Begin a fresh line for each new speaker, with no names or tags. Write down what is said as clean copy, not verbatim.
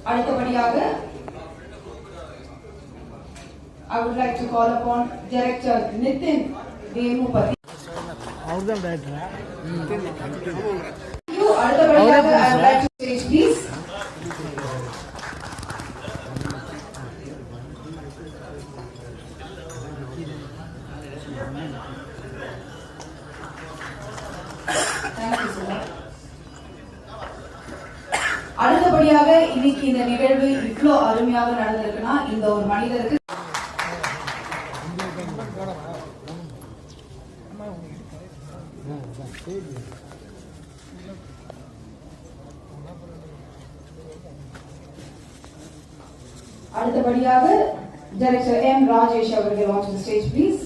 அடுத்தபடியாக I would like to call upon Director Nitin Demupati.
அவர்தான் டைரக்டரா?
அடுத்தபடியாக I would like to stage please. Thank you sir. அடுத்தபடியாக இன்னைக்கு இந்த நிகழ்வு இவ்வளோ அருமையாக நடந்திருக்குன்னா இந்த ஒரு மனிதருக்கு அடுத்தபடியாக டைரக்டர் எம் ராஜேஷ் அவர்கள் on to the stage please.